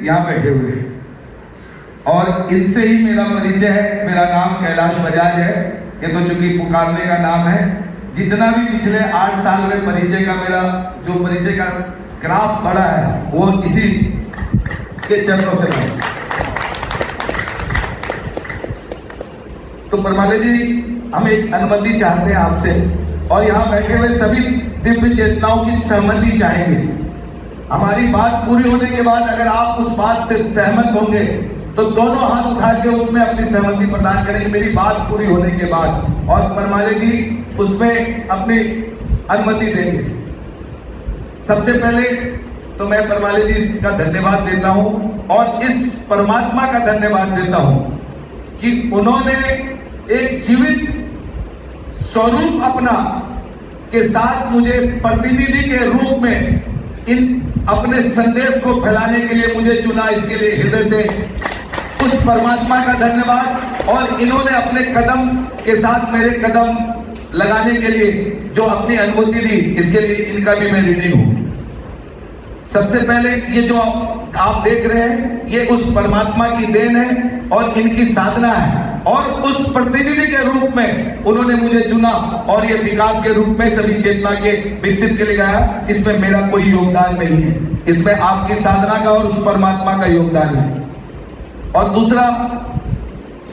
यहाँ बैठे हुए हैं और इनसे ही मेरा परिचय है। मेरा नाम कैलाश बजाज है, ये तो चूंकि पुकारने का नाम है। जितना भी पिछले 8 साल में परिचय का मेरा जो परिचय का ग्राफ बढ़ा है वो इसी के चरणों से है। तो परमाले जी, हम एक अनुमति चाहते हैं आपसे और यहाँ बैठे हुए सभी दिव्य चेतनाओं की सहमति चाहेंगे। हमारी बात पूरी होने के बाद अगर आप उस बात से सहमत होंगे तो दोनों हाथ उठा के उसमें अपनी सहमति प्रदान करेंगे मेरी बात पूरी होने के बाद, और परमाले जी उसमें अपनी अनुमति देंगे। सबसे पहले तो मैं परमाले जी का धन्यवाद देता हूं और इस परमात्मा का धन्यवाद देता हूं कि उन्होंने एक जीवित स्वरूप अपना के साथ मुझे प्रतिनिधि के रूप में इन अपने संदेश को फैलाने के लिए मुझे चुना। इसके लिए हृदय से उस परमात्मा का धन्यवाद, और इन्होंने अपने कदम के साथ मेरे कदम लगाने के लिए जो अपनी अनुमति दी, इसके लिए इनका भी मैं ऋणी हूं। सबसे पहले ये जो आप देख रहे हैं ये उस परमात्मा की देन है और इनकी साधना है, और उस प्रतिनिधि के रूप में उन्होंने मुझे चुना और ये विकास के रूप में सभी चेतना के विकसित के लिए गया। इसमें मेरा कोई योगदान नहीं है, इसमें आपकी साधना का और उस परमात्मा का योगदान है। और दूसरा,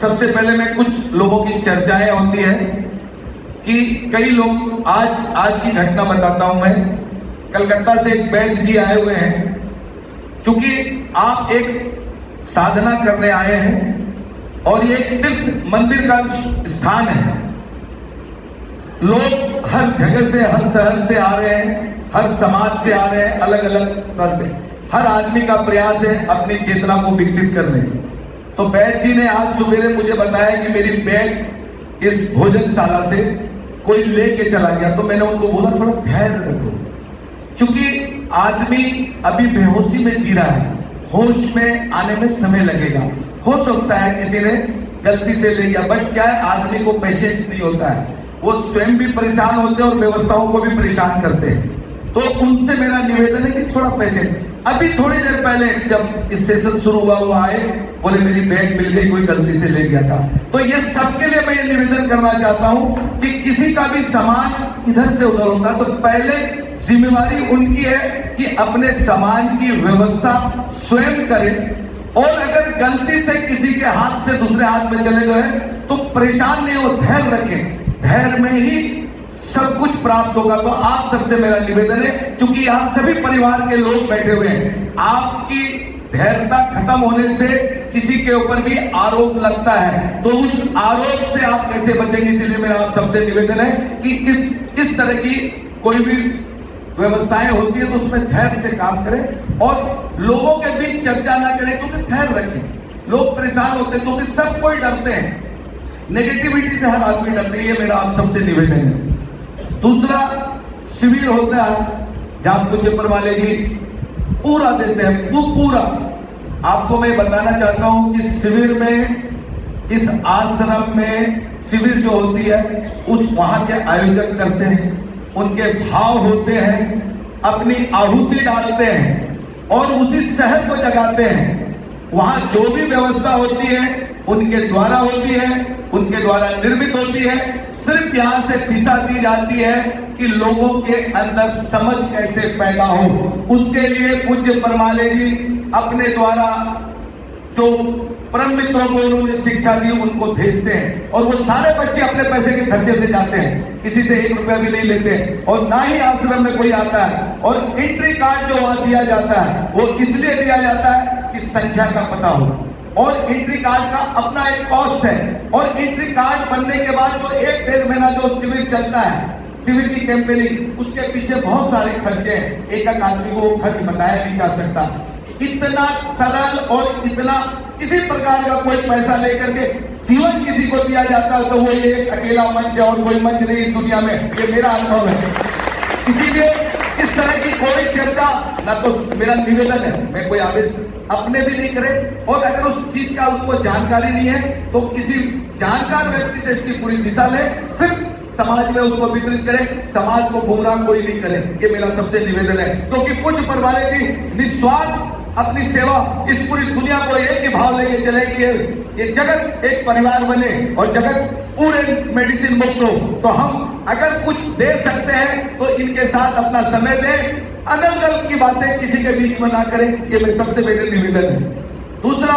सबसे पहले मैं कुछ लोगों की चर्चाएं होती है कि कई लोग आज की घटना बताता हूं मैं। कलकत्ता से एक वैद्य जी आए हुए हैं। चूंकि आप एक साधना करने आए हैं और ये तीर्थ मंदिर का स्थान है, लोग हर जगह से, हर शहर से आ रहे हैं, हर समाज से आ रहे हैं, अलग अलग तरह से। हर आदमी का प्रयास है अपनी चेतना को विकसित करने। तो वैद्य जी ने आज सवेरे मुझे बताया कि मेरी बैग इस भोजनशाला से कोई लेके चला गया। तो मैंने उनको बोला थोड़ा धैर्य रखो, क्योंकि आदमी अभी बेहोशी में जी रहा है, होश में आने में समय लगेगा। हो सकता है किसी ने गलती से ले गया, बट क्या है, आदमी को पेशेंस नहीं होता है, वो स्वयं भी परेशान होते हैं और व्यवस्थाओं को भी परेशान करते हैं। तो उनसे मेरा निवेदन है कि थोड़ा पेशेंस। अभी थोड़ी देर पहले जब इस सेशन शुरू हुआ वो आए, बोले मेरी बैग मिल गई, कोई गलती से ले गया था। तो ये सबके लिए मैं ये निवेदन करना चाहता हूं कि किसी का भी सामान इधर से उधर होता तो पहले जिम्मेवारी उनकी है कि अपने सामान की व्यवस्था स्वयं करें, और अगर गलती से किसी के हाथ से दूसरे हाथ में चले गए तो परेशान नहीं हो, धैर्य रखें। धैर्य में ही सब कुछ प्राप्त होगा। तो आप सबसे मेरा निवेदन है, क्योंकि यहाँ सभी परिवार के लोग बैठे हुए हैं, आपकी धैर्यता खत्म होने से किसी के ऊपर भी आरोप लगता है, तो उस आरोप से आप कैसे बचेंगे। इसलिए मेरा आप सबसे निवेदन है कि इस तरह की कोई भी व्यवस्थाएं होती है तो उसमें धैर्य से काम करें और लोगों के बीच चर्चा ना करें, क्योंकि धैर्य रखें। लोग परेशान होते हैं क्योंकि सब कोई डरते हैं, नेगेटिविटी से हर आदमी डरते हैं। ये मेरा आप सबसे निवेदन है। दूसरा, शिविर होता है जहां पूज्य परमाले जी पूरा देते हैं, वो पूरा आपको मैं बताना चाहता हूं कि शिविर में, इस आश्रम में शिविर जो होती है उस वहां के आयोजक करते हैं, उनके भाव होते हैं, अपनी आहुति डालते हैं और उसी शहर को जगाते हैं। वहां जो भी व्यवस्था होती है उनके द्वारा होती है, उनके द्वारा निर्मित होती है। सिर्फ यहां से दिशा दी जाती है कि लोगों के अंदर समझ कैसे पैदा हो। उसके लिए पूज्य परमाले जी अपने द्वारा जो परम मित्रों को उन्होंने शिक्षा दी उनको भेजते हैं, और वो सारे बच्चे अपने पैसे के खर्चे से जाते हैं, किसी से 1 रुपया भी नहीं लेते, और ना ही आश्रम में कोई आता है। और एंट्री कार्ड जो वहां दिया जाता है वो इसलिए दिया जाता है कि संख्या का पता हो, और एंट्री कार्ड का अपना एक कॉस्ट है। और एंट्री कार्ड बनने के बाद जो 1-1.5 महीना जो शिविर चलता है, शिविर की कैंपेनिंग, उसके पीछे बहुत सारे खर्चे हैं, एक आदमी को खर्च बताया नहीं जा सकता। इतना सरल और इतना किसी प्रकार का कोई पैसा लेकर के जीवन किसी को दिया जाता है तो वो ये एक अकेला मंच है और कोई मंच नहीं इस दुनिया में, ये मेरा अनुभव है। इसीलिए इस तरह की कोई चर्चा ना, तो मेरा निवेदन है, मैं कोई आदेश अपने भी नहीं करे, और अगर उस चीज का उनको जानकारी नहीं है तो किसी जानकार व्यक्ति से इसकी पूरी दिशा ले, फिर समाज में उसको वितरित करें, समाज को गुमराह कोई नहीं करे। ये मेरा सबसे निवेदन है, क्योंकि पूज्य परमाले जी निस्वार्थ अपनी सेवा इस पूरी दुनिया को एक ही भाव लेके चलेगी, ये जगत एक परिवार बने और जगत पूरे मेडिसिन मुक्त हो। तो हम अगर कुछ दे सकते हैं तो इनके साथ अपना समय दें, अनल गलत की बातें किसी के बीच में ना करें, ये मेरे सबसे बड़े निवेदन है। दूसरा,